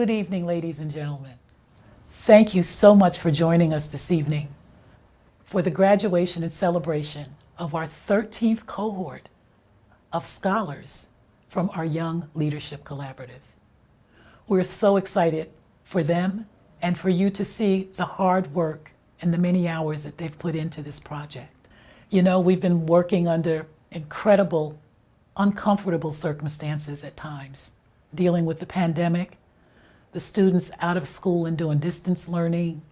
Good evening, ladies and gentlemen. Thank you so much for joining us this evening for the graduation and celebration of our 13th cohort of scholars from our Young Leadership Collaborative. We're so excited for them and for you to see the hard work and the many hours that they've put into this project. You know, we've been working under incredible, uncomfortable circumstances at times, dealing with the pandemic, the students out of school and doing distance learning,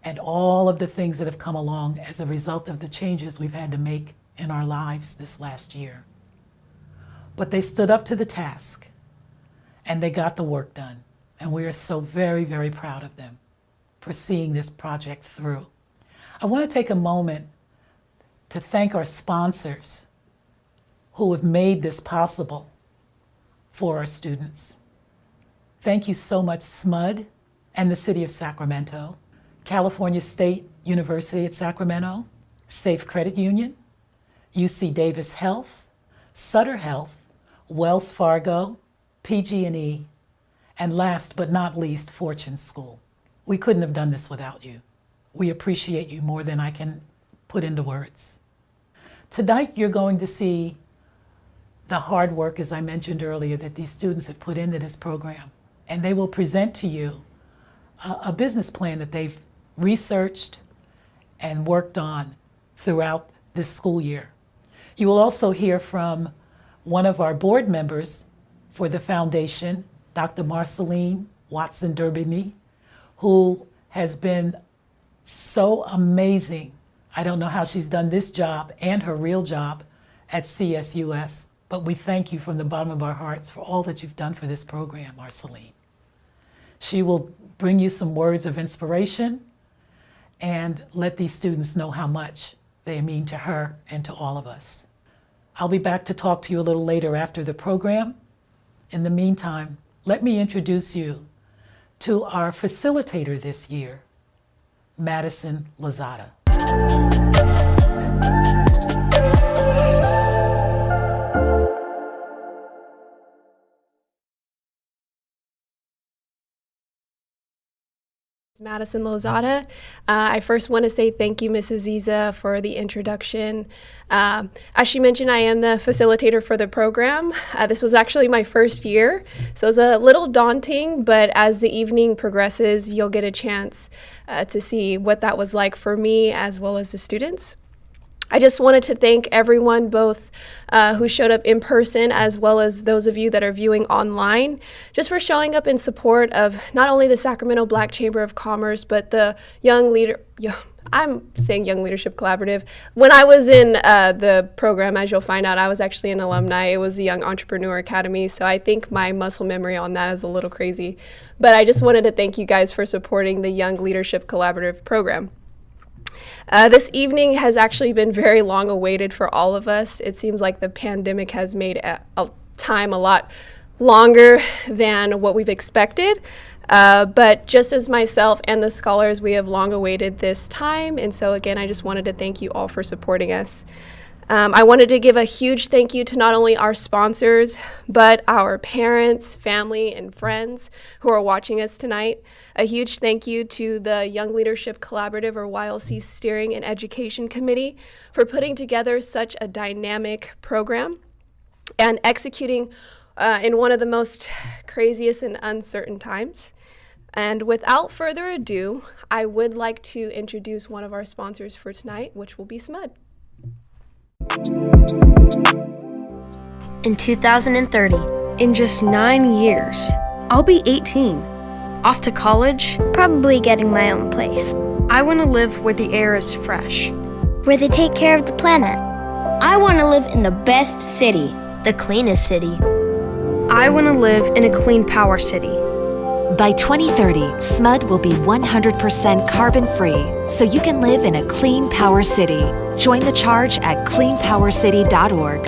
and all of the things that have come along as a result of the changes we've had to make in our lives this last year. But they stood up to the task and they got the work done. And we are so very, very proud of them for seeing this project through. I want to take a moment to thank our sponsors who have made this possible for our students. Thank you so much, SMUD and the City of Sacramento, California State University at Sacramento, Safe Credit Union, UC Davis Health, Sutter Health, Wells Fargo, PG&E, and last but not least, Fortune School. We couldn't have done this without you. We appreciate you more than I can put into words. Tonight, you're going to see the hard work, as I mentioned earlier, that these students have put into this program. And they will present to you a business plan that they've researched and worked on throughout this school year. You will also hear from one of our board members for the foundation, Dr. Marceline Watson-Durbiny, who has been so amazing. I don't know how she's done this job and her real job at CSUS, but we thank you from the bottom of our hearts for all that you've done for this program, Marceline. She will bring you some words of inspiration and let these students know how much they mean to her and to all of us. I'll be back to talk to you a little later after the program. In the meantime, let me introduce you to our facilitator this year, Madison Lozada. Madison Lozada. I first want to say thank you, Mrs. Ziza, for the introduction. As she mentioned, I am the facilitator for the program. This was actually my first year, so it was a little daunting, but as the evening progresses, you'll get a chance to see what that was like for me as well as the students. I just wanted to thank everyone, both who showed up in person as well as those of you that are viewing online, just for showing up in support of not only the Sacramento Black Chamber of Commerce, but the Young Leadership Collaborative. When I was in the program, as you'll find out, I was actually an alumni. It was the Young Entrepreneur Academy, so I think my muscle memory on that is a little crazy. But I just wanted to thank you guys for supporting the Young Leadership Collaborative program. This evening has actually been very long awaited for all of us. It seems like the pandemic has made a time a lot longer than what we've expected. But just as myself and the scholars, we have long awaited this time. And so again, I just wanted to thank you all for supporting us. I wanted to give a huge thank you to not only our sponsors, but our parents, family, and friends who are watching us tonight. A huge thank you to the Young Leadership Collaborative, or YLC Steering and Education Committee, for putting together such a dynamic program and executing in one of the most craziest and uncertain times. And without further ado, I would like to introduce one of our sponsors for tonight, which will be SMUD. In 2030, in just 9 years, I'll be 18, off to college, probably getting my own place, I want to live where the air is fresh, where they take care of the planet. I want to live in the best city, the cleanest city. I want to live in a clean power city. By 2030, SMUD will be 100% carbon-free, so you can live in a clean power city. Join the charge at cleanpowercity.org.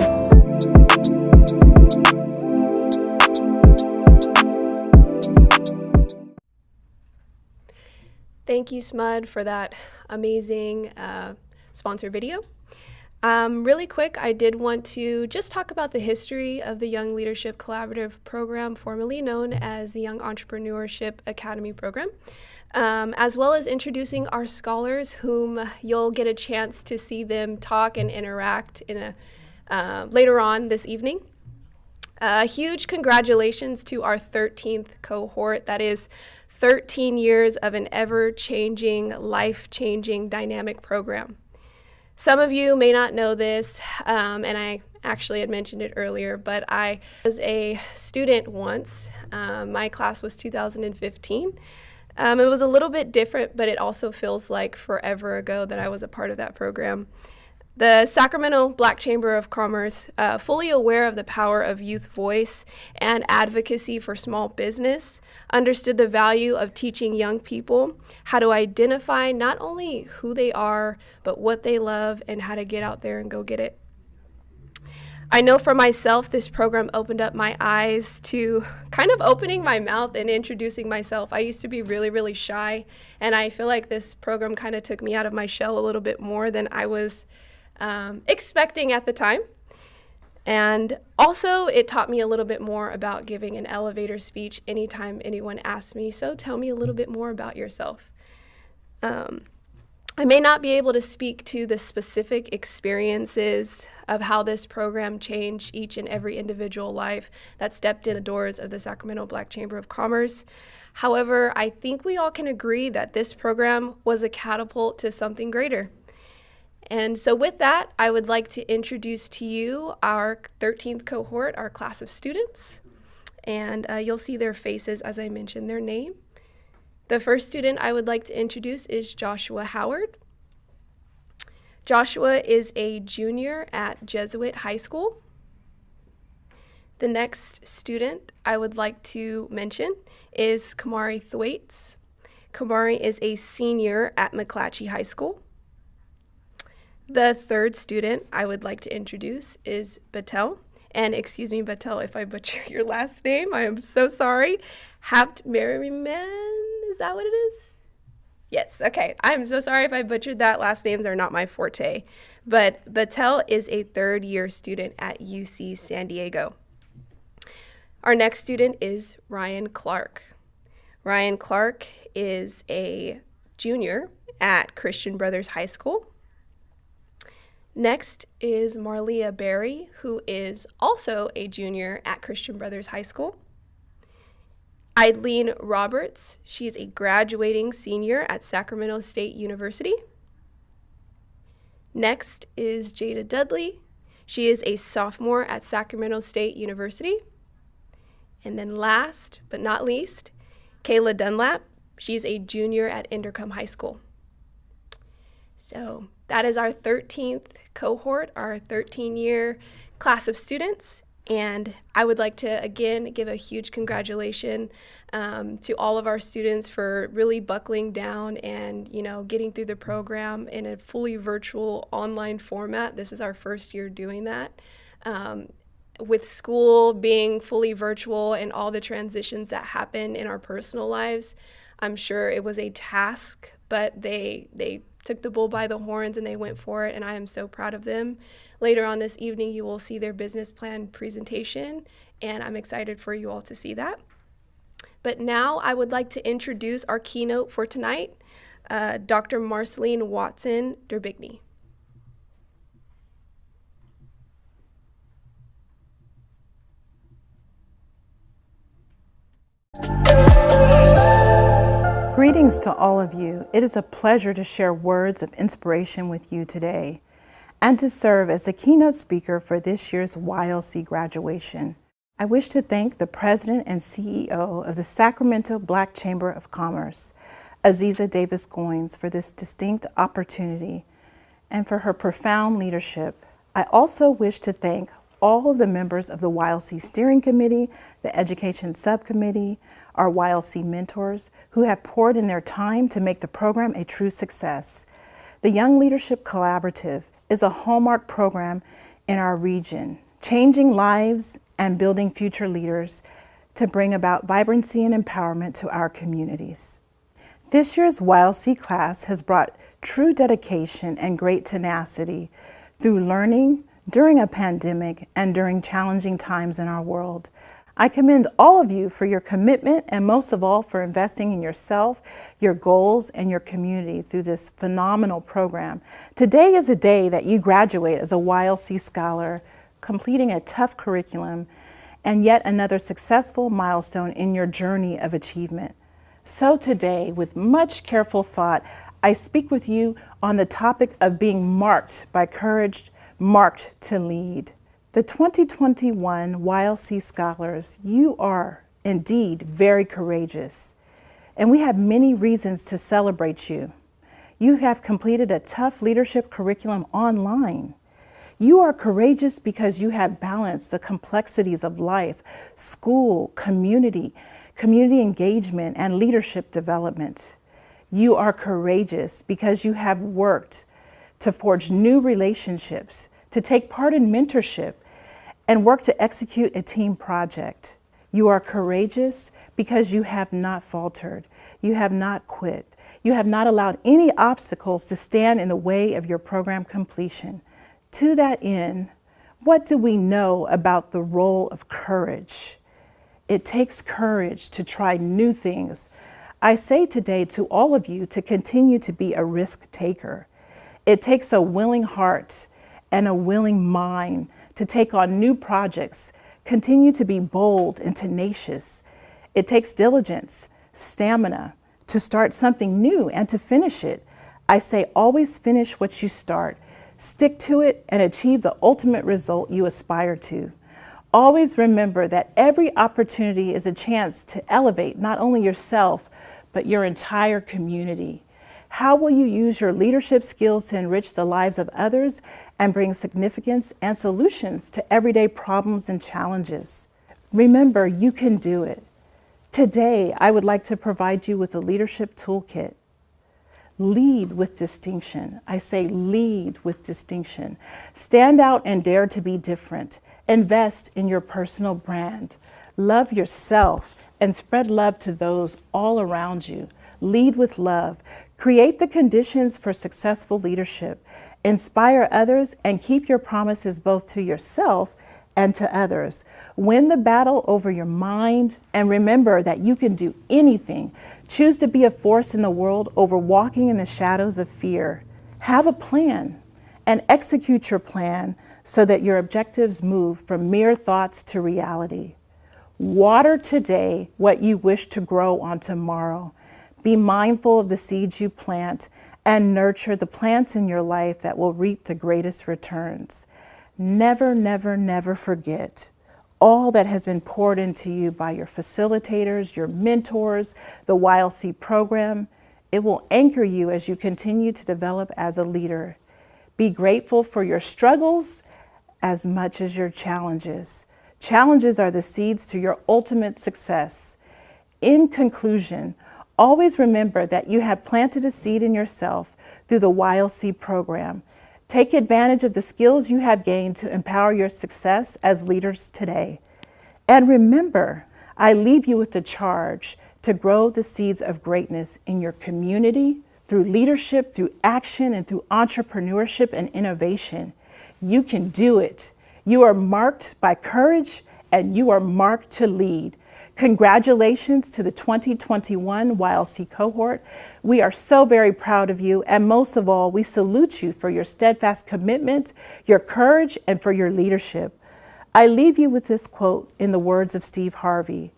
Thank you, SMUD, for that amazing sponsor video. Really quick, I did want to just talk about the history of the Young Leadership Collaborative Program, formerly known as the Young Entrepreneurship Academy Program, as well as introducing our scholars, whom you'll get a chance to see them talk and interact later on this evening. Huge congratulations to our 13th cohort. That is 13 years of an ever-changing, life-changing, dynamic program. Some of you may not know this, and I actually had mentioned it earlier, but I was a student once. My class was 2015. It was a little bit different, but it also feels like forever ago that I was a part of that program. The Sacramento Black Chamber of Commerce, fully aware of the power of youth voice and advocacy for small business, understood the value of teaching young people how to identify not only who they are, but what they love and how to get out there and go get it. I know for myself, this program opened up my eyes to kind of opening my mouth and introducing myself. I used to be really, really shy, and I feel like this program kind of took me out of my shell a little bit more than I was expecting at the time. And also it taught me a little bit more about giving an elevator speech anytime anyone asked me, so tell me a little bit more about yourself. I may not be able to speak to the specific experiences of how this program changed each and every individual life that stepped in the doors of the Sacramento Black Chamber of Commerce. However, I think we all can agree that this program was a catapult to something greater. And so with that, I would like to introduce to you our 13th cohort, our class of students. And you'll see their faces as I mention their name. The first student I would like to introduce is Joshua Howard. Joshua is a junior at Jesuit High School. The next student I would like to mention is Kamari Thwaites. Kamari is a senior at McClatchy High School. The third student I would like to introduce is Batel. And excuse me, Batel, if I butcher your last name, I am so sorry. Merriman, is that what it is? Yes, okay. I'm so sorry if I butchered that. Last names are not my forte. But Batel is a third-year student at UC San Diego. Our next student is Ryan Clark. Ryan Clark is a junior at Christian Brothers High School. Next is Marlia Berry, who is also a junior at Christian Brothers High School. Eileen Roberts, she is a graduating senior at Sacramento State University. Next is Jada Dudley. She is a sophomore at Sacramento State University. And then last but not least, Kayla Dunlap. She's a junior at Indercombe High School. So that is our 13th cohort, our 13-year class of students. And I would like to, again, give a huge congratulations to all of our students for really buckling down and, getting through the program in a fully virtual online format. This is our first year doing that. With school being fully virtual and all the transitions that happen in our personal lives, I'm sure it was a task, but they took the bull by the horns and they went for it, and I am so proud of them. Later on this evening, you will see their business plan presentation, and I'm excited for you all to see that. But now I would like to introduce our keynote for tonight, Dr. Marceline Watson Derbigny. Greetings to all of you. It is a pleasure to share words of inspiration with you today and to serve as the keynote speaker for this year's YLC graduation. I wish to thank the President and CEO of the Sacramento Black Chamber of Commerce, Aziza Davis Goins, for this distinct opportunity and for her profound leadership. I also wish to thank all of the members of the YLC Steering Committee, the Education Subcommittee, our YLC mentors who have poured in their time to make the program a true success. The Young Leadership Collaborative is a hallmark program in our region, changing lives and building future leaders to bring about vibrancy and empowerment to our communities. This year's YLC class has brought true dedication and great tenacity through learning during a pandemic and during challenging times in our world. I commend all of you for your commitment and most of all for investing in yourself, your goals, and your community through this phenomenal program. Today is a day that you graduate as a YLC scholar, completing a tough curriculum and yet another successful milestone in your journey of achievement. So today, with much careful thought, I speak with you on the topic of being marked by courage, marked to lead. The 2021 YLC scholars, you are indeed very courageous, and we have many reasons to celebrate you. You have completed a tough leadership curriculum online. You are courageous because you have balanced the complexities of life, school, community engagement, and leadership development. You are courageous because you have worked to forge new relationships, to take part in mentorship, and work to execute a team project. You are courageous because you have not faltered. You have not quit. You have not allowed any obstacles to stand in the way of your program completion. To that end, what do we know about the role of courage? It takes courage to try new things. I say today to all of you to continue to be a risk taker. It takes a willing heart and a willing mind to take on new projects, continue to be bold and tenacious. It takes diligence, stamina to start something new and to finish it. I say always finish what you start. Stick to it and achieve the ultimate result you aspire to. Always remember that every opportunity is a chance to elevate not only yourself, but your entire community. How will you use your leadership skills to enrich the lives of others and bring significance and solutions to everyday problems and challenges? Remember, you can do it. Today, I would like to provide you with a leadership toolkit. Lead with distinction. I say lead with distinction. Stand out and dare to be different. Invest in your personal brand. Love yourself and spread love to those all around you. Lead with love. Create the conditions for successful leadership. Inspire others and keep your promises both to yourself and to others. Win the battle over your mind and remember that you can do anything. Choose to be a force in the world over walking in the shadows of fear. Have a plan and execute your plan so that your objectives move from mere thoughts to reality. Water today what you wish to grow on tomorrow. Be mindful of the seeds you plant and nurture the plants in your life that will reap the greatest returns. Never, never, never forget all that has been poured into you by your facilitators, your mentors, the YLC program. It will anchor you as you continue to develop as a leader. Be grateful for your struggles as much as your challenges. Challenges are the seeds to your ultimate success. In conclusion, always remember that you have planted a seed in yourself through the YLC program. Take advantage of the skills you have gained to empower your success as leaders today. And remember, I leave you with the charge to grow the seeds of greatness in your community through leadership, through action, and through entrepreneurship and innovation. You can do it. You are marked by courage and you are marked to lead. Congratulations to the 2021 YLC cohort. We are so very proud of you, and most of all, we salute you for your steadfast commitment, your courage, and for your leadership. I leave you with this quote in the words of Steve Harvey.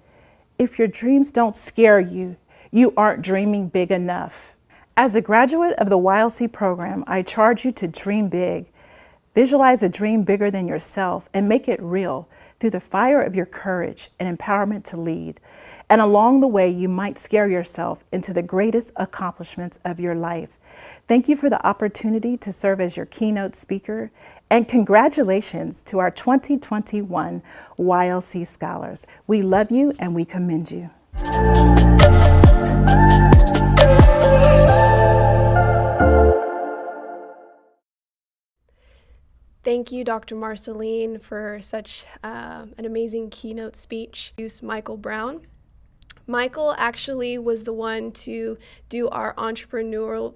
If your dreams don't scare you, you aren't dreaming big enough. As a graduate of the YLC program, I charge you to dream big. Visualize a dream bigger than yourself and make it real through the fire of your courage and empowerment to lead. And along the way, you might scare yourself into the greatest accomplishments of your life. Thank you for the opportunity to serve as your keynote speaker, and congratulations to our 2021 YLC scholars. We love you and we commend you. Thank you, Dr. Marceline, for such an amazing keynote speech. Michael Brown. Michael actually was the one to do our entrepreneurial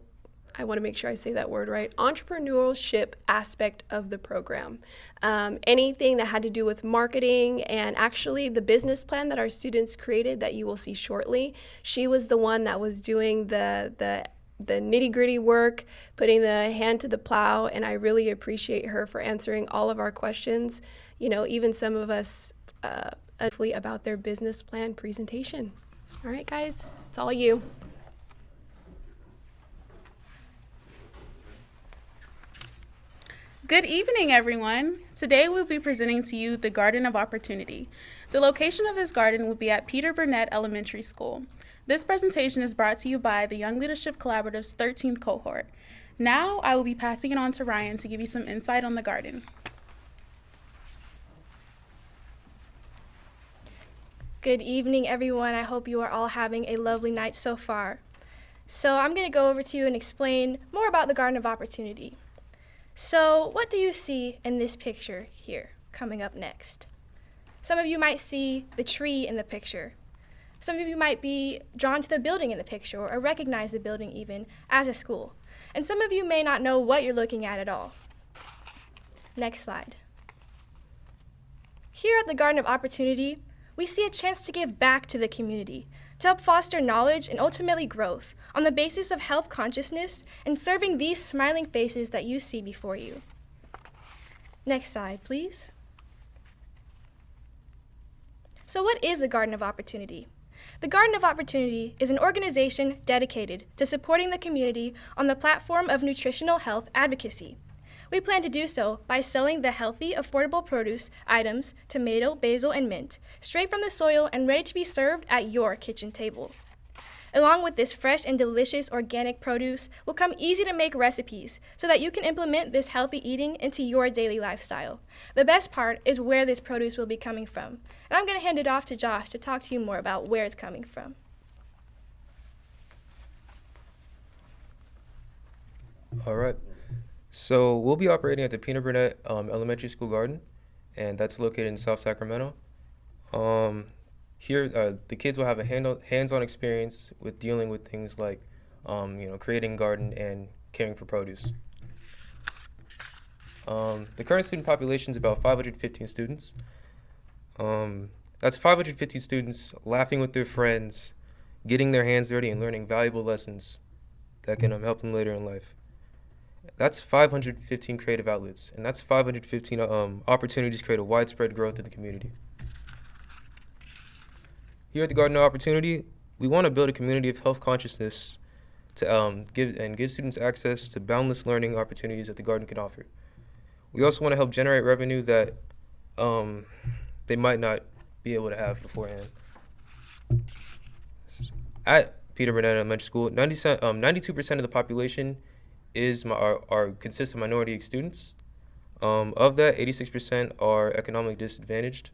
I want to make sure I say that word right, entrepreneurship aspect of the program. Anything that had to do with marketing and actually the business plan that our students created that you will see shortly. She was the one that was doing the nitty-gritty work, putting the hand to the plow, and I really appreciate her for answering all of our questions. You know, even some of us about their business plan presentation. All right, guys, it's all you. Good evening, everyone. Today we'll be presenting to you the Garden of Opportunity. The location of this garden will be at Peter Burnett Elementary School. This presentation is brought to you by the Young Leadership Collaborative's 13th cohort. Now I will be passing it on to Ryan to give you some insight on the garden. Good evening, everyone. I hope you are all having a lovely night so far. So I'm going to go over to you and explain more about the Garden of Opportunity. So what do you see in this picture here coming up next? Some of you might see the tree in the picture. Some of you might be drawn to the building in the picture or recognize the building even as a school. And some of you may not know what you're looking at all. Next slide. Here at the Garden of Opportunity, we see a chance to give back to the community, to help foster knowledge and ultimately growth on the basis of health consciousness and serving these smiling faces that you see before you. Next slide, please. So what is the Garden of Opportunity? The Garden of Opportunity is an organization dedicated to supporting the community on the platform of nutritional health advocacy. We plan to do so by selling the healthy, affordable produce items, tomato, basil, and mint, straight from the soil and ready to be served at your kitchen table. Along with this fresh and delicious organic produce will come easy-to-make recipes so that you can implement this healthy eating into your daily lifestyle. The best part is where this produce will be coming from. And I'm going to hand it off to Josh to talk to you more about where it's coming from. All right. So we'll be operating at the Peter Burnett Elementary School Garden, and that's located in South Sacramento. Here, the kids will have a hands-on experience with dealing with things like, creating a garden and caring for produce. The current student population is about 515 students. That's 515 students laughing with their friends, getting their hands dirty, and learning valuable lessons that can help them later in life. That's 515 creative outlets, and that's 515 opportunities to create a widespread growth in the community. Here at the Garden of Opportunity, we want to build a community of health consciousness to give students access to boundless learning opportunities that the garden can offer. We also want to help generate revenue that they might not be able to have beforehand. At Peter Burnett Elementary School, 92% of the population consists of minority students. Of that, 86% are economically disadvantaged.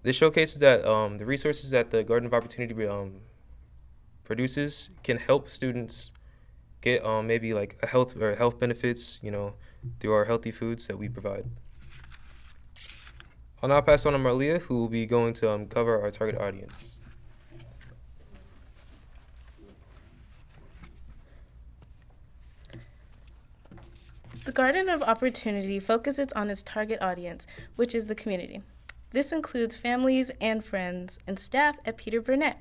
This showcases that the resources that the Garden of Opportunity produces can help students get maybe like health benefits, through our healthy foods that we provide. I'll now pass on to Marlia, who will be going to cover our target audience. The Garden of Opportunity focuses on its target audience, which is the community. This includes families and friends and staff at Peter Burnett.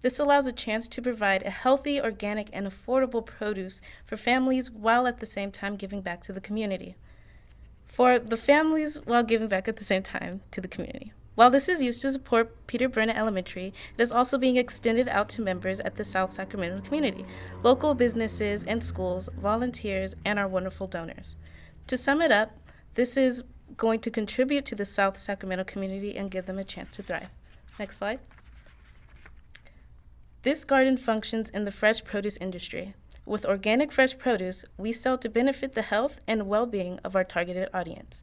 This allows a chance to provide a healthy, organic, and affordable produce for families while at the same time giving back to the community. For the families while giving back at the same time to the community. While this is used to support Peter Burnett Elementary, it is also being extended out to members at the South Sacramento community, local businesses and schools, volunteers, and our wonderful donors. To sum it up, this is going to contribute to the South Sacramento community and give them a chance to thrive. Next slide. This garden functions in the fresh produce industry. With organic fresh produce, we sell to benefit the health and well-being of our targeted audience.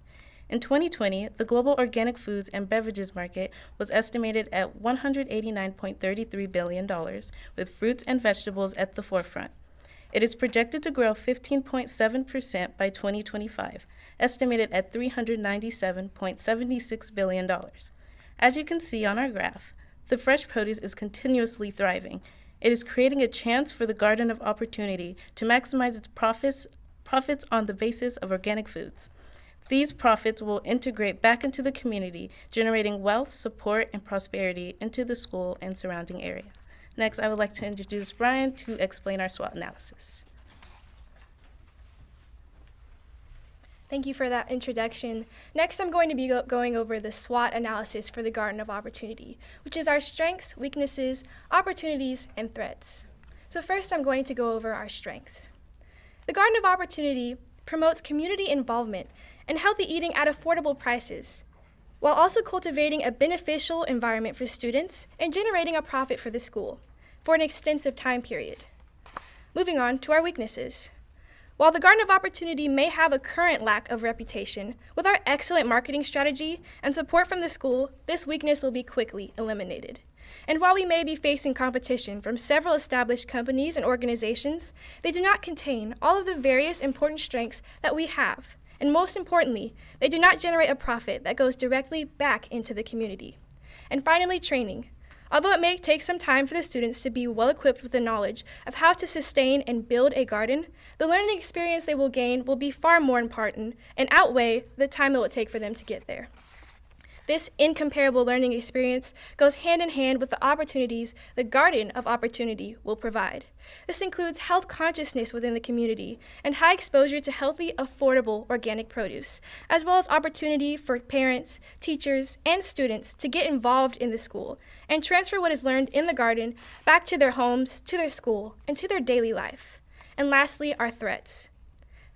In 2020, the global organic foods and beverages market was estimated at $189.33 billion, with fruits and vegetables at the forefront. It is projected to grow 15.7% by 2025, estimated at $397.76 billion. As you can see on our graph, the fresh produce is continuously thriving. It is creating a chance for the Garden of Opportunity to maximize its profits on the basis of organic foods. These profits will integrate back into the community, generating wealth, support, and prosperity into the school and surrounding area. Next, I would like to introduce Brian to explain our SWOT analysis. Thank you for that introduction. Next, I'm going to be going over the SWOT analysis for the Garden of Opportunity, which is our strengths, weaknesses, opportunities, and threats. So first, I'm going to go over our strengths. The Garden of Opportunity promotes community involvement and healthy eating at affordable prices, while also cultivating a beneficial environment for students and generating a profit for the school for an extensive time period. Moving on to our weaknesses. While the Garden of Opportunity may have a current lack of reputation, with our excellent marketing strategy and support from the school, this weakness will be quickly eliminated. And while we may be facing competition from several established companies and organizations, they do not contain all of the various important strengths that we have. And most importantly, they do not generate a profit that goes directly back into the community. And finally, training. Although it may take some time for the students to be well equipped with the knowledge of how to sustain and build a garden, the learning experience they will gain will be far more important and outweigh the time it will take for them to get there. This incomparable learning experience goes hand in hand with the opportunities the Garden of Opportunity will provide. This includes health consciousness within the community and high exposure to healthy, affordable organic produce, as well as opportunity for parents, teachers, and students to get involved in the school and transfer what is learned in the garden back to their homes, to their school, and to their daily life. And lastly, our threats.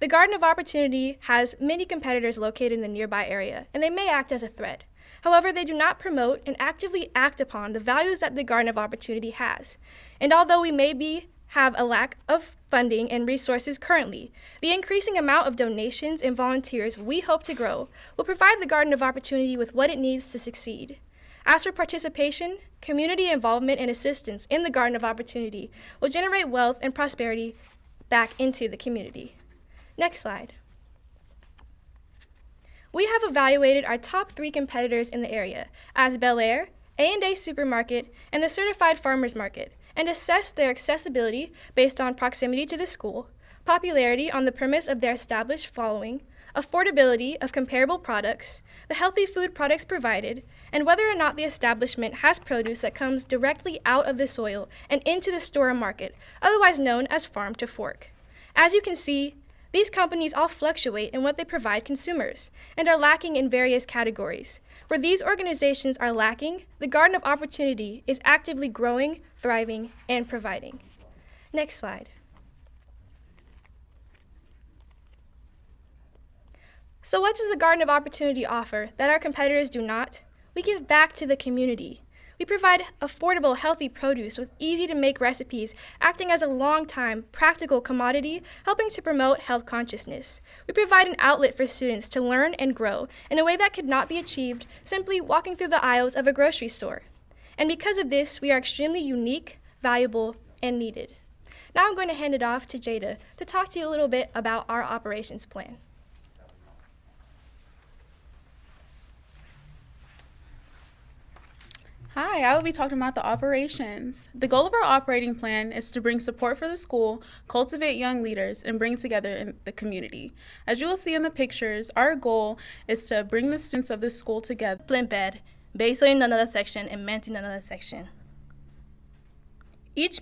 The Garden of Opportunity has many competitors located in the nearby area, and they may act as a threat. However, they do not promote and actively act upon the values that the Garden of Opportunity has. And although we may have a lack of funding and resources currently, the increasing amount of donations and volunteers we hope to grow will provide the Garden of Opportunity with what it needs to succeed. As for participation, community involvement and assistance in the Garden of Opportunity will generate wealth and prosperity back into the community. Next slide. We have evaluated our top 3 competitors in the area as Bel Air, A&A Supermarket, and the Certified Farmers Market, and assessed their accessibility based on proximity to the school, popularity on the premise of their established following, affordability of comparable products, the healthy food products provided, and whether or not the establishment has produce that comes directly out of the soil and into the store or market, otherwise known as farm to fork. As you can see, these companies all fluctuate in what they provide consumers and are lacking in various categories. Where these organizations are lacking, the Garden of Opportunity is actively growing, thriving, and providing. Next slide. So what does the Garden of Opportunity offer that our competitors do not? We give back to the community. We provide affordable, healthy produce with easy-to-make recipes, acting as a long-time, practical commodity, helping to promote health consciousness. We provide an outlet for students to learn and grow in a way that could not be achieved simply walking through the aisles of a grocery store. And because of this, we are extremely unique, valuable, and needed. Now I'm going to hand it off to Jada to talk to you a little bit about our operations plan. Hi, I will be talking about the operations. The goal of our operating plan is to bring support for the school, cultivate young leaders, and bring together in the community. As you will see in the pictures, our goal is to bring the students of this school together. Plant bed, basil in another section, and mint in another section. Each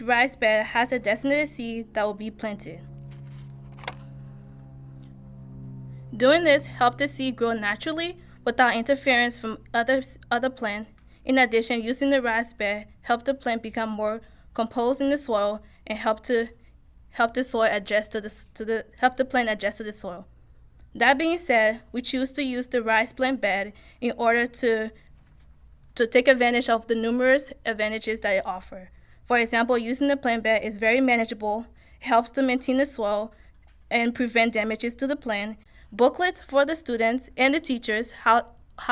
rice bed has a designated seed that will be planted. Doing this helps the seed grow naturally without interference from other plants. In addition, using the rice bed helps the plant become more composed in the soil and help the plant adjust to the soil. That being said, we choose to use the rice plant bed in order to take advantage of the numerous advantages that it offers. For example, using the plant bed is very manageable, helps to maintain the soil and prevent damages to the plant. Booklets for the students and the teachers how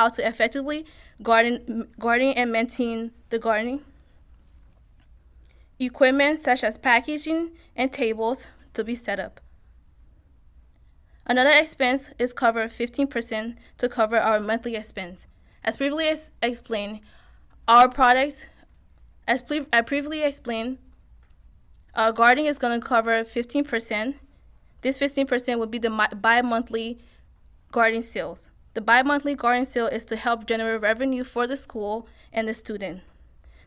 to effectively garden and maintain the gardening. Equipment such as packaging and tables to be set up. Another expense is covered 15% to cover our monthly expense. As previously explained, Our products, as I previously explained, our gardening is going to cover 15%. This 15% would be the bi-monthly garden sales. The bi-monthly garden sale is to help generate revenue for the school and the student.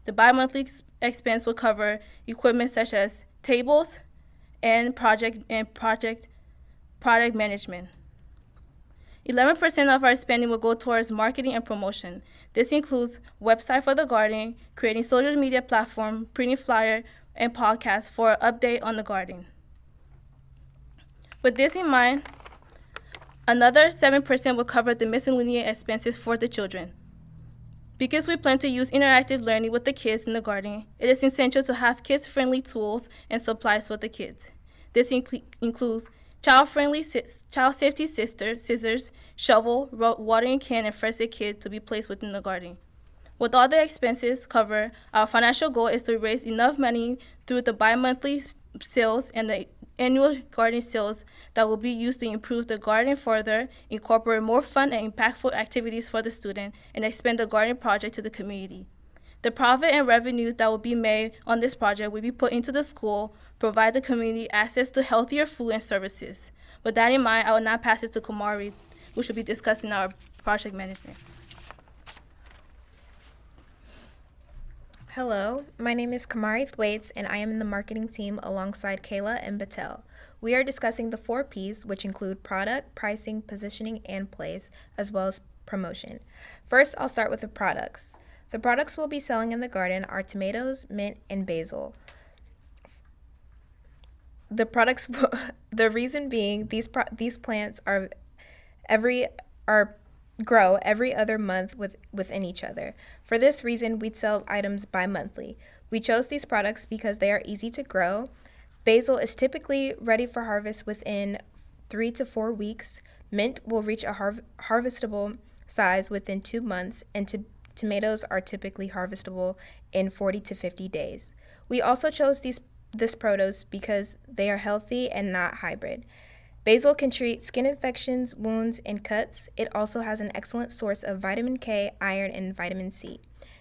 The bi-monthly expense will cover equipment such as tables and product management. 11% of our spending will go towards marketing and promotion. This includes website for the garden, creating social media platform, printing flyer, and podcasts for an update on the garden. With this in mind, another 7% will cover the miscellaneous expenses for the children. Because we plan to use interactive learning with the kids in the garden, it is essential to have kids-friendly tools and supplies for the kids. This includes child safety scissors, shovel, watering can, and first aid kit to be placed within the garden. With all the expenses covered, our financial goal is to raise enough money through the bi-monthly sales and the annual garden sales that will be used to improve the garden further, incorporate more fun and impactful activities for the student, and expand the garden project to the community. The profit and revenue that will be made on this project will be put into the school, provide the community access to healthier food and services. With that in mind, I will now pass it to Kumari, who should be discussing our project management. Hello, my name is Kamari Thwaites, and I am in the marketing team alongside Kayla and Batel. We are discussing the 4 Ps, which include product, pricing, positioning, and place, as well as promotion. First, I'll start with the products. The products we'll be selling in the garden are tomatoes, mint, and basil. The reason being these plants grow every other month within each other. For this reason, we'd sell items bi-monthly. We chose these products because they are easy to grow. Basil is typically ready for harvest within 3 to 4 weeks. Mint will reach a harvestable size within 2 months, and tomatoes are typically harvestable in 40 to 50 days. We also chose this produce because they are healthy and not hybrid. Basil can treat skin infections, wounds, and cuts. It also has an excellent source of vitamin K, iron, and vitamin C.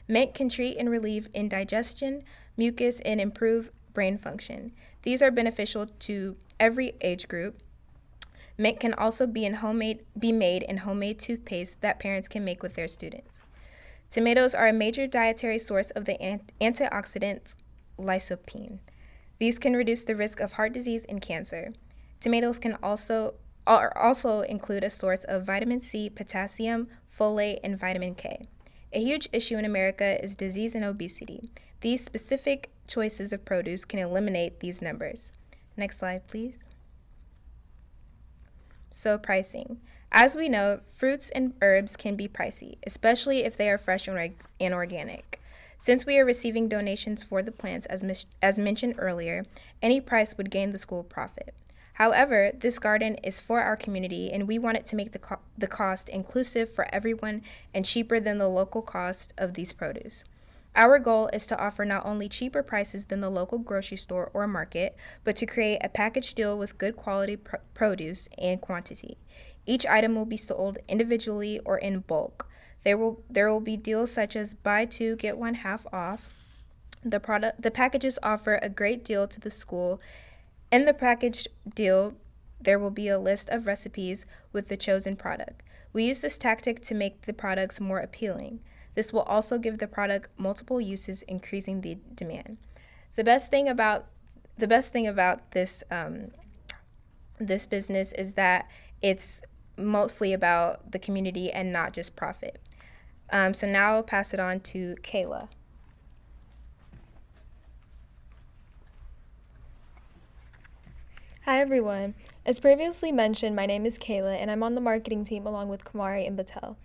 Mint can treat and relieve indigestion, mucus, and improve brain function. These are beneficial to every age group. Mint can also be made in homemade toothpaste that parents can make with their students. Tomatoes are a major dietary source of the antioxidant lycopene. These can reduce the risk of heart disease and cancer. Tomatoes can also include a source of vitamin C, potassium, folate, and vitamin K. A huge issue in America is disease and obesity. These specific choices of produce can eliminate these numbers. Next slide, please. So pricing. As we know, fruits and herbs can be pricey, especially if they are fresh and organic. Since we are receiving donations for the plants, as mentioned earlier, any price would gain the school profit. However, this garden is for our community, and we wanted to make the cost inclusive for everyone and cheaper than the local cost of these produce. Our goal is to offer not only cheaper prices than the local grocery store or market, but to create a package deal with good quality produce and quantity. Each item will be sold individually or in bulk. There will be deals such as buy 2, get 1 half off. The packages offer a great deal to the school. In the package deal, there will be a list of recipes with the chosen product. We use this tactic to make the products more appealing. This will also give the product multiple uses, increasing the demand. The best thing about this this business is that it's mostly about the community and not just profit. So now I'll pass it on to Kayla. Hi everyone. As previously mentioned, my name is Kayla and I'm on the marketing team along with Kumari and Batel.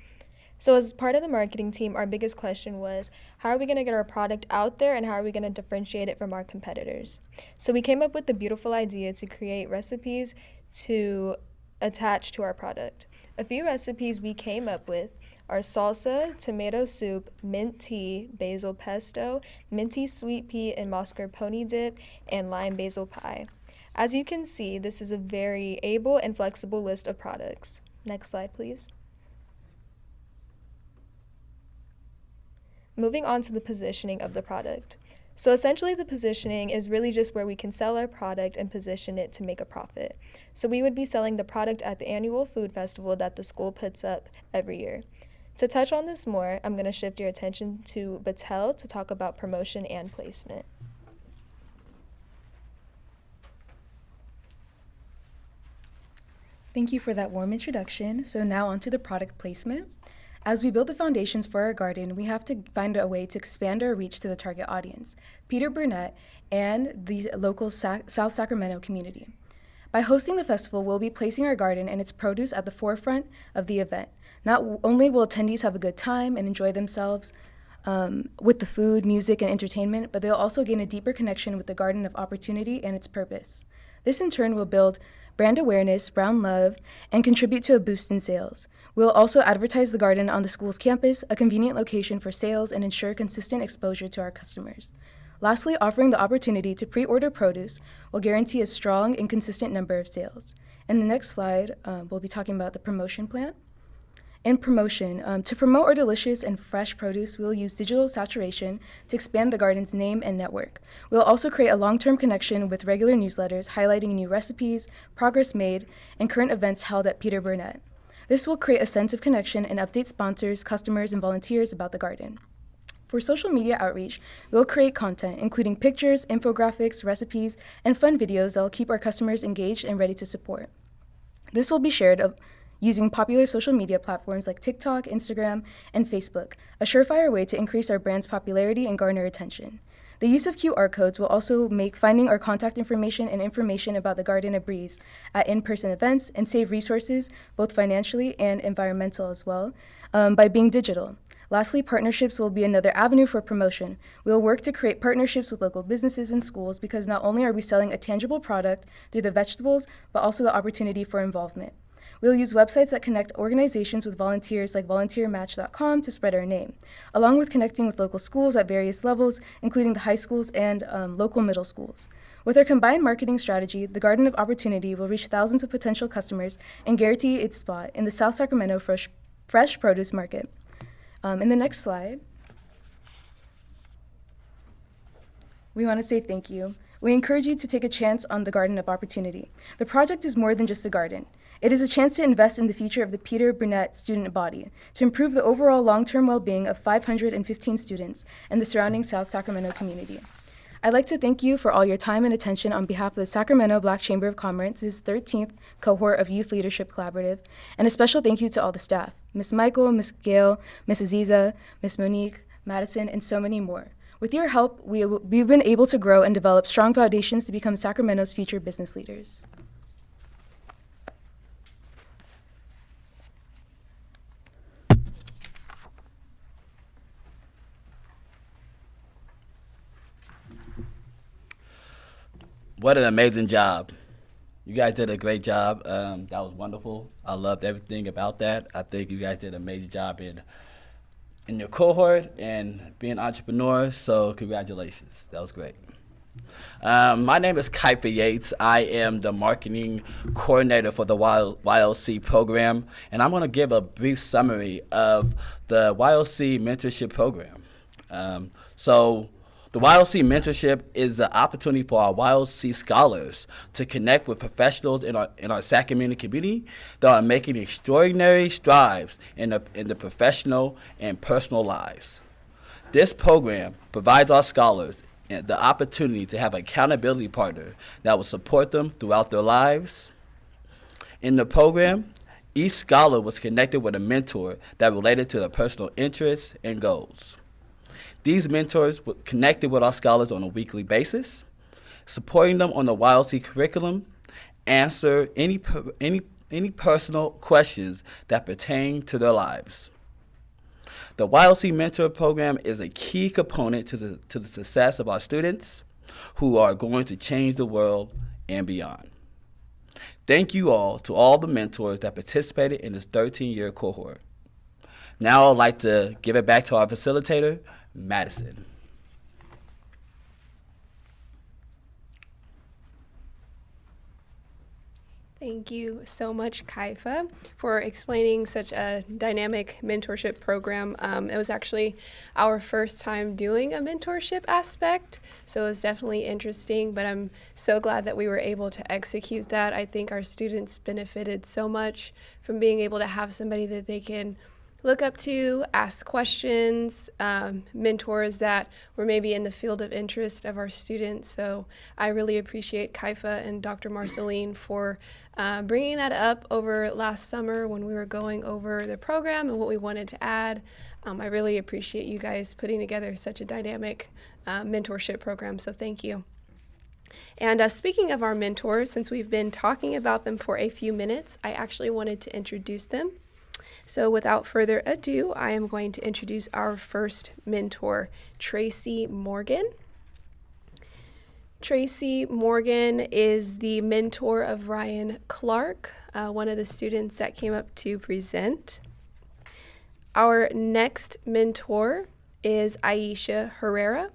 So as part of the marketing team, our biggest question was, how are we going to get our product out there and how are we going to differentiate it from our competitors? So we came up with the beautiful idea to create recipes to attach to our product. A few recipes we came up with are salsa, tomato soup, mint tea, basil pesto, minty sweet pea and mascarpone dip, and lime basil pie. As you can see, this is a very able and flexible list of products. Next slide, please. Moving on to the positioning of the product. So essentially the positioning is really just where we can sell our product and position it to make a profit. So we would be selling the product at the annual food festival that the school puts up every year. To touch on this more, I'm going to shift your attention to Battelle to talk about promotion and placement. Thank you for that warm introduction. So now on to the product placement. As we build the foundations for our garden, we have to find a way to expand our reach to the target audience, Peter Burnett and the local South Sacramento community. By hosting the festival, we'll be placing our garden and its produce at the forefront of the event. Not only will attendees have a good time and enjoy themselves with the food, music, and entertainment, but they'll also gain a deeper connection with the Garden of Opportunity and its purpose. This in turn will build brand awareness, brand love, and contribute to a boost in sales. We'll also advertise the garden on the school's campus, a convenient location for sales, and ensure consistent exposure to our customers. Lastly, offering the opportunity to pre-order produce will guarantee a strong and consistent number of sales. In the next slide, we'll be talking about the promotion plan. In promotion, to promote our delicious and fresh produce, we'll use digital saturation to expand the garden's name and network. We'll also create a long-term connection with regular newsletters highlighting new recipes, progress made, and current events held at Peter Burnett. This will create a sense of connection and update sponsors, customers, and volunteers about the garden. For social media outreach, we'll create content, including pictures, infographics, recipes, and fun videos that will keep our customers engaged and ready to support. This will be shared using popular social media platforms like TikTok, Instagram, and Facebook, a surefire way to increase our brand's popularity and garner attention. The use of QR codes will also make finding our contact information and information about the garden a breeze at in-person events and save resources, both financially and environmental as well, by being digital. Lastly, partnerships will be another avenue for promotion. We will work to create partnerships with local businesses and schools because not only are we selling a tangible product through the vegetables, but also the opportunity for involvement. We'll use websites that connect organizations with volunteers like volunteermatch.com to spread our name, along with connecting with local schools at various levels, including the high schools and local middle schools. With our combined marketing strategy, the Garden of Opportunity will reach thousands of potential customers and guarantee its spot in the South Sacramento fresh produce market. In the next slide, we want to say thank you. We encourage you to take a chance on the Garden of Opportunity. The project is more than just a garden. It is a chance to invest in the future of the Peter Burnett student body, to improve the overall long-term well-being of 515 students and the surrounding South Sacramento community. I'd like to thank you for all your time and attention on behalf of the Sacramento Black Chamber of Commerce's 13th cohort of Youth Leadership Collaborative, and a special thank you to all the staff, Ms. Michael, Ms. Gail, Ms. Aziza, Ms. Monique, Madison, and so many more. With your help, we've been able to grow and develop strong foundations to become Sacramento's future business leaders. What an amazing job. You guys did a great job. That was wonderful. I loved everything about that. I think you guys did an amazing job in your cohort and being entrepreneurs, so congratulations. That was great. My name is Kaifa Yates. I am the marketing coordinator for the YLC program, and I'm going to give a brief summary of the YLC mentorship program. The YLC mentorship is the opportunity for our YLC scholars to connect with professionals in our Sacramento community that are making extraordinary strides in the professional and personal lives. This program provides our scholars the opportunity to have an accountability partner that will support them throughout their lives. In the program, each scholar was connected with a mentor that related to their personal interests and goals. These mentors connected with our scholars on a weekly basis, supporting them on the YLC curriculum, answer any personal questions that pertain to their lives. The YLC Mentor Program is a key component to the success of our students who are going to change the world and beyond. Thank you all to all the mentors that participated in this 13-year cohort. Now I'd like to give it back to our facilitator, Madison. Thank you so much, Kaifa, for explaining such a dynamic mentorship program. It was actually our first time doing a mentorship aspect, so it was definitely interesting, but I'm so glad that we were able to execute that. I think our students benefited so much from being able to have somebody that they can look up to, ask questions, mentors that were maybe in the field of interest of our students. So I really appreciate Kaifa and Dr. Marceline for bringing that up over last summer when we were going over the program and what we wanted to add. I really appreciate you guys putting together such a dynamic mentorship program, so thank you. And speaking of our mentors, since we've been talking about them for a few minutes, I actually wanted to introduce them. So without further ado, I am going to introduce our first mentor, Tracy Morgan. Tracy Morgan is the mentor of Ryan Clark, one of the students that came up to present. Our next mentor is Aisha Herrera.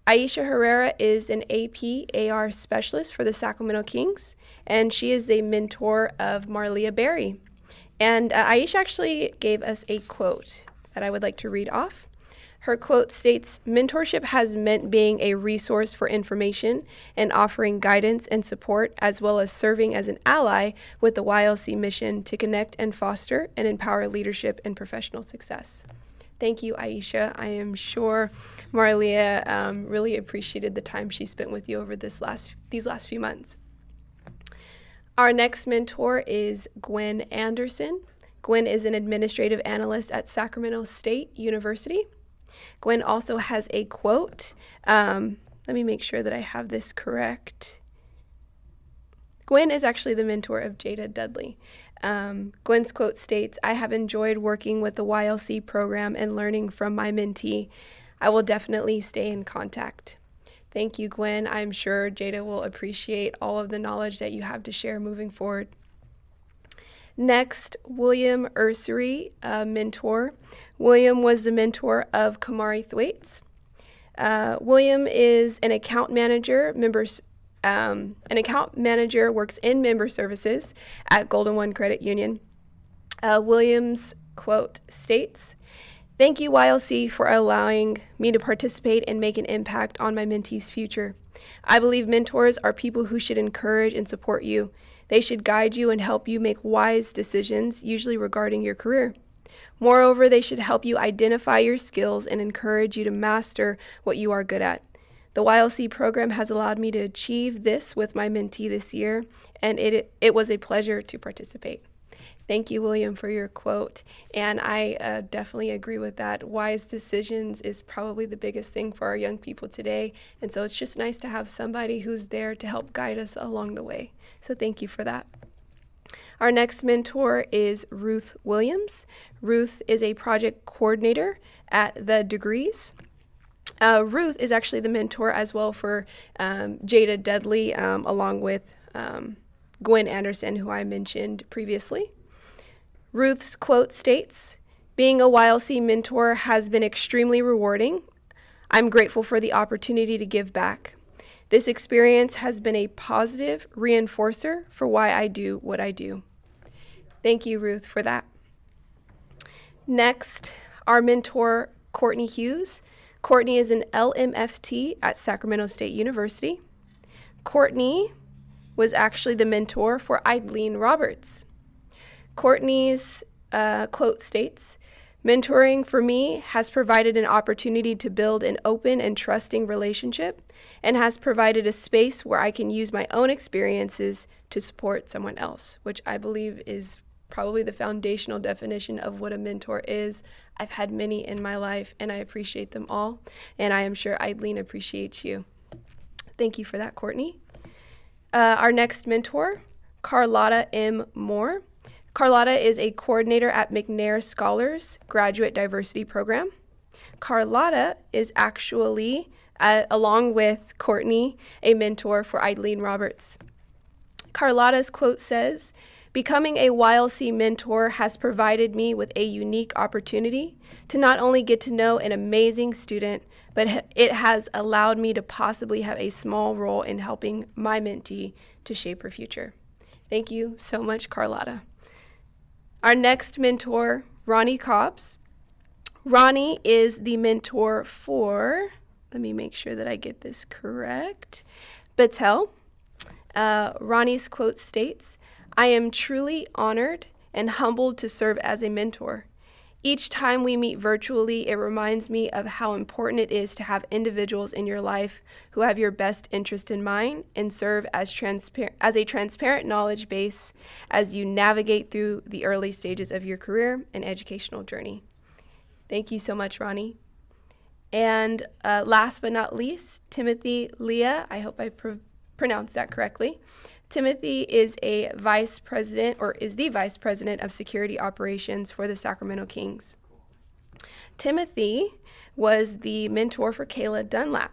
Aisha Herrera is an AP/AR specialist for the Sacramento Kings, and she is a mentor of Marlia Berry. And Aisha actually gave us a quote that I would like to read off. Her quote states, "Mentorship has meant being a resource for information and offering guidance and support, as well as serving as an ally with the YLC mission to connect and foster and empower leadership and professional success." Thank you, Aisha. I am sure Marlia really appreciated the time she spent with you over these last few months. Our next mentor is Gwen Anderson. Gwen is an administrative analyst at Sacramento State University. Gwen also has a quote. Let me make sure that I have this correct. Gwen is actually the mentor of Jada Dudley. Gwen's quote states, "I have enjoyed working with the YLC program and learning from my mentee. I will definitely stay in contact." Thank you, Gwen. I'm sure Jada will appreciate all of the knowledge that you have to share moving forward. Next, William Ursery, a mentor. William was the mentor of Kamari Thwaites. William is an account manager, works in member services at Golden One Credit Union. William's quote states, "Thank you, YLC, for allowing me to participate and make an impact on my mentee's future. I believe mentors are people who should encourage and support you. They should guide you and help you make wise decisions, usually regarding your career. Moreover, they should help you identify your skills and encourage you to master what you are good at. The YLC program has allowed me to achieve this with my mentee this year, and it was a pleasure to participate." Thank you, William, for your quote. And I definitely agree with that. Wise decisions is probably the biggest thing for our young people today. And so it's just nice to have somebody who's there to help guide us along the way. So thank you for that. Our next mentor is Ruth Williams. Ruth is a project coordinator at The Degrees. Ruth is actually the mentor as well for Jada Dudley, along with Gwen Anderson, who I mentioned previously. Ruth's quote states, "Being a YLC mentor has been extremely rewarding. I'm grateful for the opportunity to give back. This experience has been a positive reinforcer for why I do what I do." Thank you, Ruth, for that. Next, our mentor, Courtney Hughes. Courtney is an LMFT at Sacramento State University. Courtney was actually the mentor for Eileen Roberts. Courtney's quote states, "Mentoring for me has provided an opportunity to build an open and trusting relationship and has provided a space where I can use my own experiences to support someone else," which I believe is probably the foundational definition of what a mentor is. I've had many in my life, and I appreciate them all, and I am sure Eileen appreciates you. Thank you for that, Courtney. Our next mentor, Carlotta M. Moore. Carlotta is a coordinator at McNair Scholars Graduate Diversity Program. Carlotta is actually, along with Courtney, a mentor for Eileen Roberts. Carlotta's quote says, "Becoming a YLC mentor has provided me with a unique opportunity to not only get to know an amazing student, but it has allowed me to possibly have a small role in helping my mentee to shape her future." Thank you so much, Carlotta. Our next mentor, Ronnie Cobbs. Ronnie is the mentor for, let me make sure that I get this correct, Battelle. Ronnie's quote states, "I am truly honored and humbled to serve as a mentor. Each time we meet virtually, it reminds me of how important it is to have individuals in your life who have your best interest in mind and serve as a transparent knowledge base as you navigate through the early stages of your career and educational journey." Thank you so much, Ronnie. And last but not least, Timothy Leah. I hope I pronounced that correctly. Timothy is a vice president, or is the vice president of security operations for the Sacramento Kings. Timothy was the mentor for Kayla Dunlap,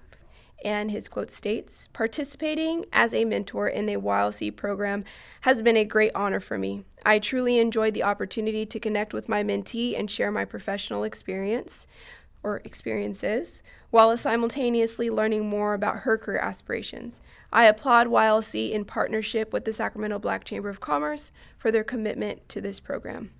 and his quote states, "Participating as a mentor in the YLC program has been a great honor for me. I truly enjoyed the opportunity to connect with my mentee and share my professional experiences, while simultaneously learning more about her career aspirations. I applaud YLC in partnership with the Sacramento Black Chamber of Commerce for their commitment to this program."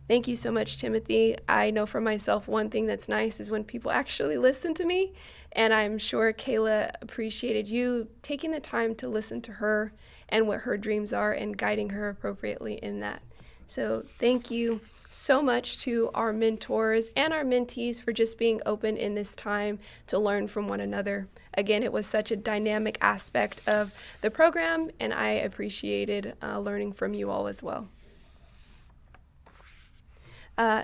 Thank you so much, Timothy. I know for myself, one thing that's nice is when people actually listen to me, and I'm sure Kayla appreciated you taking the time to listen to her and what her dreams are and guiding her appropriately in that. So thank you so much to our mentors and our mentees for just being open in this time to learn from one another. Again, it was such a dynamic aspect of the program, and I appreciated learning from you all as well.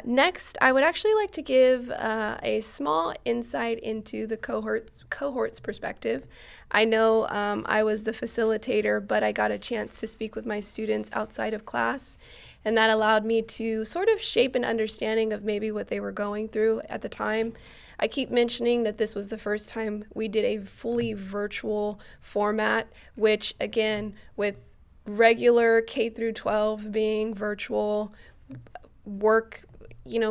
Next, I would actually like to give a small insight into the cohort's perspective. I know I was the facilitator, but I got a chance to speak with my students outside of class, and that allowed me to sort of shape an understanding of maybe what they were going through at the time. I keep mentioning that this was the first time we did a fully virtual format, which again, with regular K through 12 being virtual, work,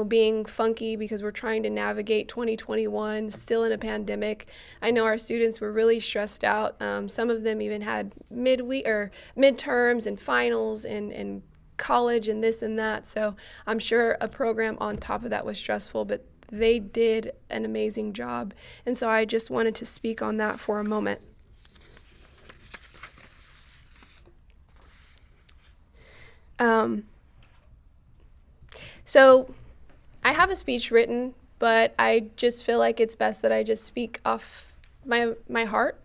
being funky because we're trying to navigate 2021, still in a pandemic. I know our students were really stressed out. Some of them even had midterms and finals and college and this and that. So I'm sure a program on top of that was stressful, but they did an amazing job. And so I just wanted to speak on that for a moment. So I have a speech written, but I just feel like it's best that I just speak off my heart.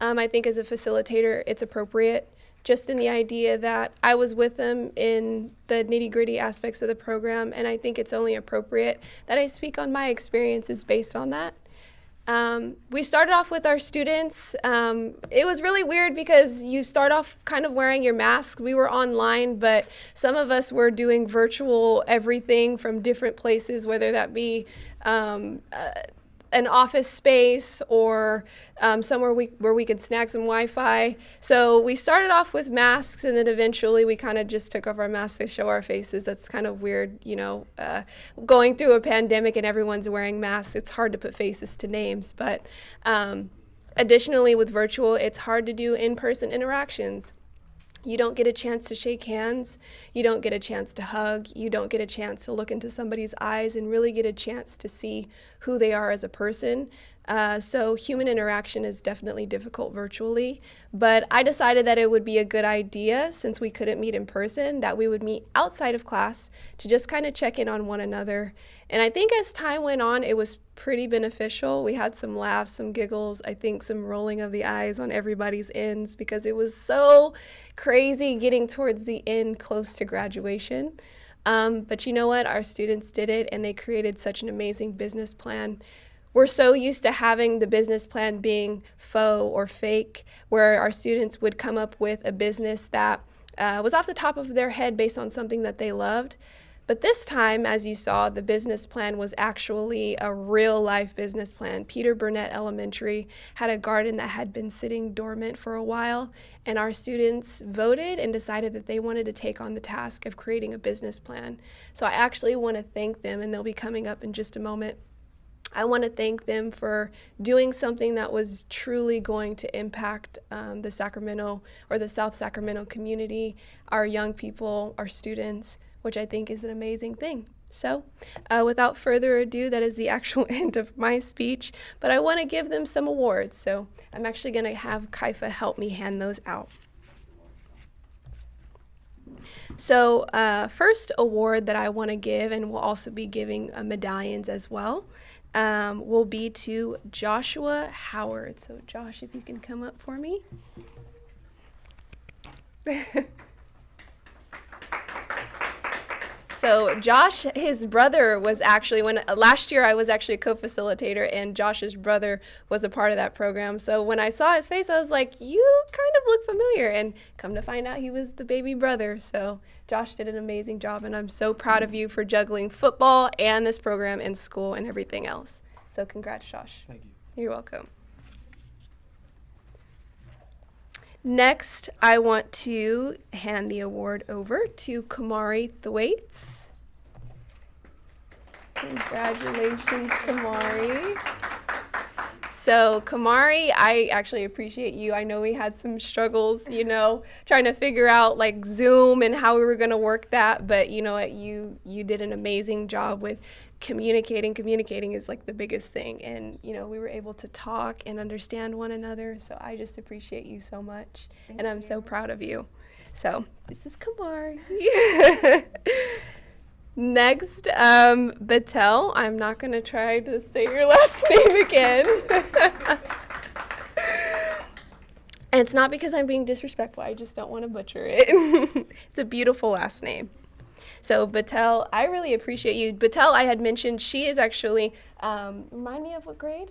I think as a facilitator, it's appropriate, just in the idea that I was with them in the nitty-gritty aspects of the program, and I think it's only appropriate that I speak on my experiences based on that. We started off with our students. It was really weird because you start off kind of wearing your mask. We were online, but some of us were doing virtual everything from different places, whether that be an office space or somewhere where we could snag some Wi-Fi. So we started off with masks, and then eventually we kind of just took off our masks to show our faces. That's kind of weird, going through a pandemic and everyone's wearing masks. It's hard to put faces to names. But additionally, with virtual, it's hard to do in-person interactions. You don't get a chance to shake hands. You don't get a chance to hug. You don't get a chance to look into somebody's eyes and really get a chance to see who they are as a person. So human interaction is definitely difficult virtually. But I decided that it would be a good idea, since we couldn't meet in person, that we would meet outside of class to just kind of check in on one another. And I think as time went on, it was pretty beneficial. We had some laughs, some giggles, I think some rolling of the eyes on everybody's ends, because it was so crazy getting towards the end close to graduation. But you know what? Our students did it, and they created such an amazing business plan. We're so used to having the business plan being faux or fake, where our students would come up with a business that was off the top of their head based on something that they loved. But this time, as you saw, the business plan was actually a real-life business plan. Peter Burnett Elementary had a garden that had been sitting dormant for a while, and our students voted and decided that they wanted to take on the task of creating a business plan. So I actually want to thank them, and they'll be coming up in just a moment. I want to thank them for doing something that was truly going to impact the Sacramento or the South Sacramento community, our young people, our students, which I think is an amazing thing. So without further ado, that is the actual end of my speech, but I want to give them some awards. So I'm actually going to have Kaifa help me hand those out. So first award that I want to give, and we'll also be giving medallions as well, will be to Joshua Howard. So Josh, if you can come up for me. So Josh, his brother was actually, last year I was actually a co-facilitator, and Josh's brother was a part of that program. So when I saw his face, I was like, you kind of look familiar, and come to find out he was the baby brother. So Josh did an amazing job, and I'm so proud of you for juggling football and this program and school and everything else. So congrats, Josh. Thank you. You're welcome. Next, I want to hand the award over to Kamari Thwaites. Congratulations, Kamari. So Kamari, I actually appreciate you. I know we had some struggles, you know, trying to figure out like Zoom and how we were going to work that, but you know what, you did an amazing job with communicating. Communicating is like the biggest thing, and you know, we were able to talk and understand one another, so I just appreciate you so much. And I'm so proud of you. So this is Kamari. Next, Batel. I'm not going to try to say your last name again. And it's not because I'm being disrespectful. I just don't want to butcher it. It's a beautiful last name. So Batel, I really appreciate you. Batel, I had mentioned, she is actually, remind me of what grade?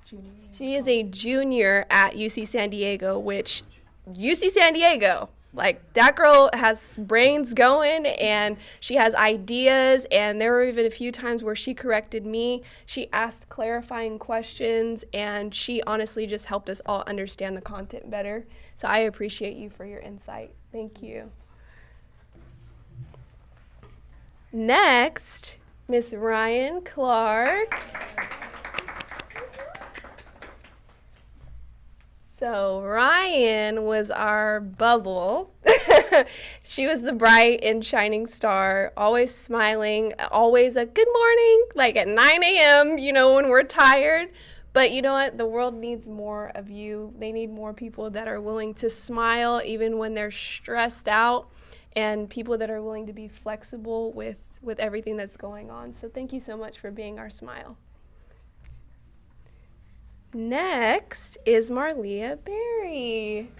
Junior. She is a junior at UC San Diego, which UC San Diego, like that girl has brains going and she has ideas, and there were even a few times where she corrected me. She asked clarifying questions, and she honestly just helped us all understand the content better. So I appreciate you for your insight. Thank you. Next, Miss Ryan Clark. So Ryan was our bubble. She was the bright and shining star, always smiling, always a good morning, like at 9 a.m., you know, when we're tired. But you know what? The world needs more of you. They need more people that are willing to smile even when they're stressed out, and people that are willing to be flexible with everything that's going on. So thank you so much for being our smile. Next is Marlia Berry.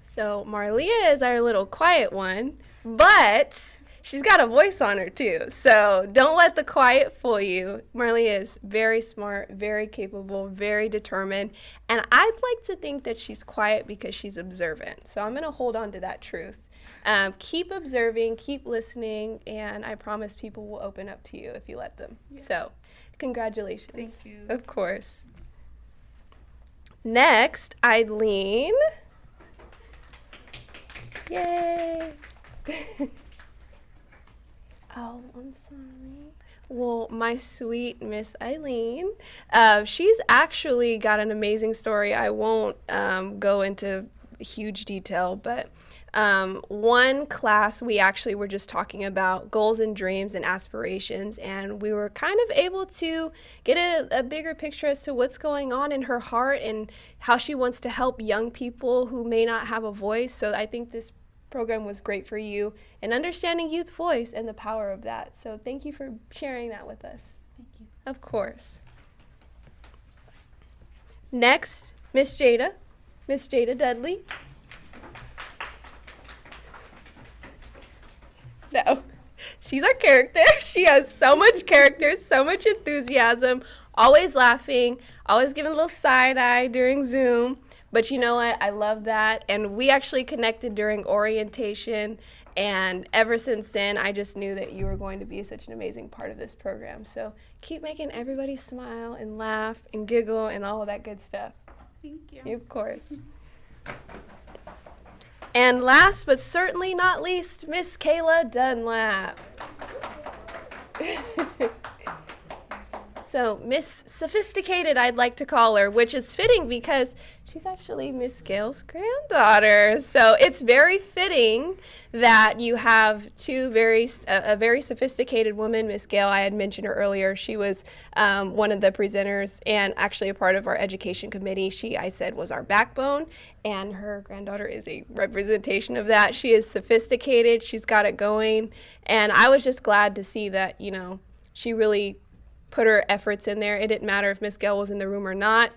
So Marlia is our little quiet one, but she's got a voice on her too. So don't let the quiet fool you. Marlia is very smart, very capable, very determined, and I'd like to think that she's quiet because she's observant. So I'm going to hold on to that truth. Keep observing, keep listening, and I promise people will open up to you if you let them. Yeah. So congratulations. Thank you. Of course. Next, Eileen. Yay. Oh, I'm sorry. Well, my sweet Miss Eileen, she's actually got an amazing story. I won't go into huge detail, but one class we actually were just talking about goals and dreams and aspirations, and we were kind of able to get a bigger picture as to what's going on in her heart and how she wants to help young people who may not have a voice. So I think this program was great for you and understanding youth voice and the power of that. So thank you for sharing that with us. Thank you. Of course. Next, Miss Jada Dudley. So she's our character. She has so much character, so much enthusiasm, always laughing, always giving a little side eye during Zoom. But you know what? I love that. And we actually connected during orientation. And ever since then, I just knew that you were going to be such an amazing part of this program. So keep making everybody smile and laugh and giggle and all of that good stuff. Thank you. Of course. And last but certainly not least, Miss Kayla Dunlap. So Miss Sophisticated, I'd like to call her, which is fitting because she's actually Miss Gale's granddaughter. So it's very fitting that you have a very sophisticated woman, Miss Gale. I had mentioned her earlier. She was one of the presenters and actually a part of our education committee. She, I said, was our backbone, and her granddaughter is a representation of that. She is sophisticated. She's got it going, and I was just glad to see that, you know, she really put her efforts in there. It didn't matter if Miss Gale was in the room or not.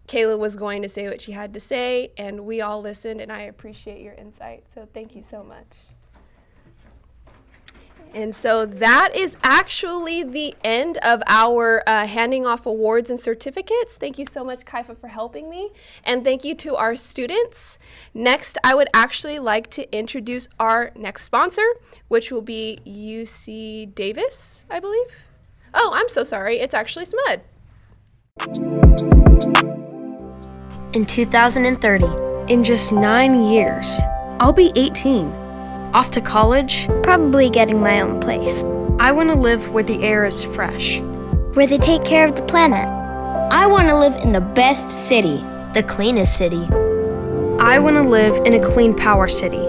Kayla was going to say what she had to say, and we all listened, and I appreciate your insight. So thank you so much. And so that is actually the end of our handing off awards and certificates. Thank you so much, Kaifa, for helping me. And thank you to our students. Next, I would actually like to introduce our next sponsor, which will be UC Davis, I believe. Oh, I'm so sorry. It's actually SMUD. In 2030, in just 9 years, I'll be 18. Off to college? Probably getting my own place. I want to live where the air is fresh. Where they take care of the planet. I want to live in the best city. The cleanest city. I want to live in a clean power city.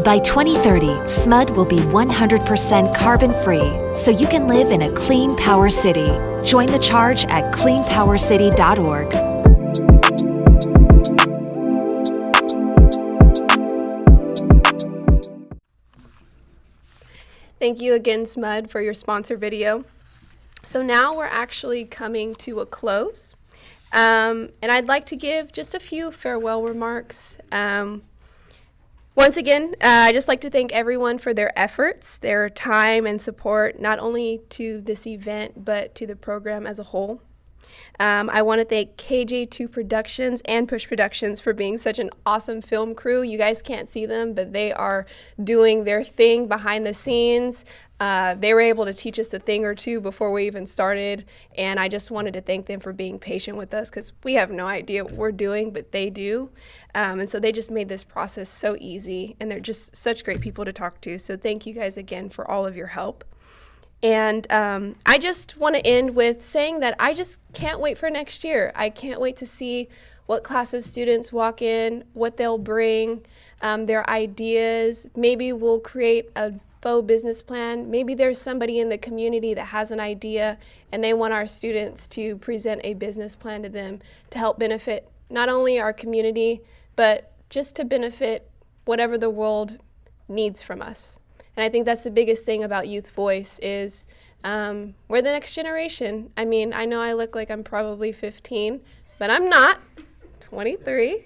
By 2030, SMUD will be 100% carbon-free, so you can live in a clean power city. Join the charge at cleanpowercity.org. Thank you again, SMUD, for your sponsor video. So now we're actually coming to a close. And I'd like to give just a few farewell remarks. Once again, I'd just like to thank everyone for their efforts, their time and support, not only to this event, but to the program as a whole. I want to thank KJ2 Productions and Push Productions for being such an awesome film crew. You guys can't see them, but they are doing their thing behind the scenes. They were able to teach us a thing or two before we even started, and I just wanted to thank them for being patient with us because we have no idea what we're doing, but they do. And so they just made this process so easy, and they're just such great people to talk to. So thank you guys again for all of your help. And I just want to end with saying that I just can't wait for next year. I can't wait to see what class of students walk in, what they'll bring, their ideas. Maybe we'll create a faux business plan. Maybe there's somebody in the community that has an idea and they want our students to present a business plan to them to help benefit not only our community, but just to benefit whatever the world needs from us. And I think that's the biggest thing about Youth Voice is we're the next generation. I mean, I know I look like I'm probably 15, but I'm not, 23.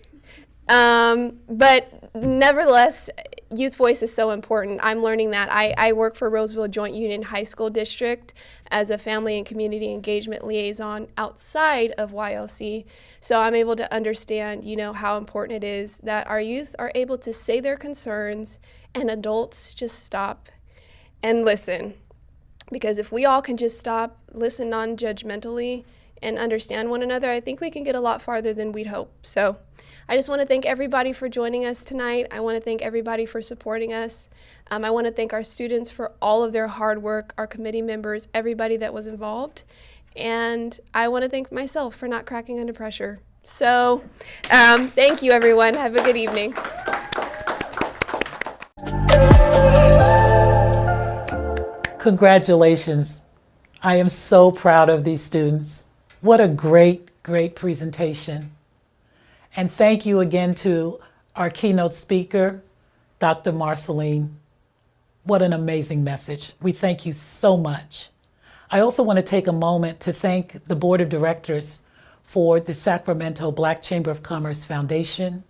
But nevertheless, Youth Voice is so important. I'm learning that. I work for Roseville Joint Union High School District as a family and community engagement liaison outside of YLC. So I'm able to understand, you know, how important it is that our youth are able to say their concerns and adults just stop and listen. Because if we all can just stop, listen non-judgmentally, and understand one another, I think we can get a lot farther than we'd hope. So I just want to thank everybody for joining us tonight. I want to thank everybody for supporting us. I want to thank our students for all of their hard work, our committee members, everybody that was involved. And I want to thank myself for not cracking under pressure. So thank you, everyone. Have a good evening. Congratulations. I am so proud of these students. What a great, great presentation. And thank you again to our keynote speaker, Dr. Marceline. What an amazing message. We thank you so much. I also want to take a moment to thank the Board of Directors for the Sacramento Black Chamber of Commerce Foundation.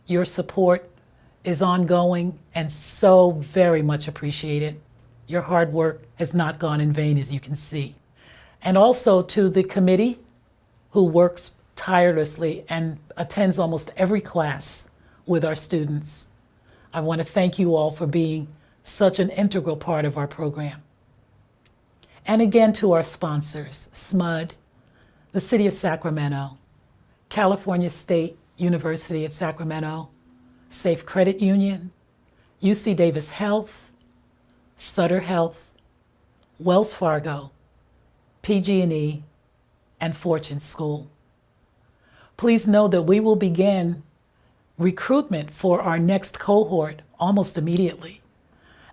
Your support is ongoing and so very much appreciated. Your hard work has not gone in vain, as you can see. And also to the committee who works tirelessly and attends almost every class with our students. I want to thank you all for being such an integral part of our program. And again to our sponsors, SMUD, the City of Sacramento, California State University at Sacramento, Safe Credit Union, UC Davis Health, Sutter Health, Wells Fargo, PG&E, and Fortune School. Please know that we will begin recruitment for our next cohort almost immediately.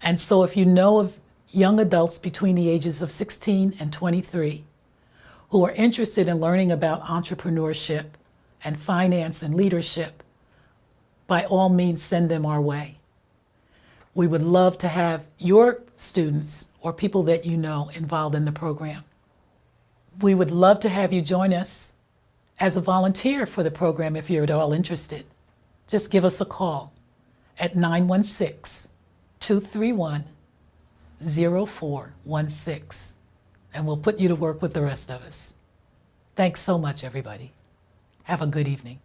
And so if you know of young adults between the ages of 16 and 23 who are interested in learning about entrepreneurship and finance and leadership, by all means send them our way. We would love to have your students or people that you know involved in the program. We would love to have you join us as a volunteer for the program if you're at all interested. Just give us a call at 916-231-0416, and we'll put you to work with the rest of us. Thanks so much, everybody. Have a good evening.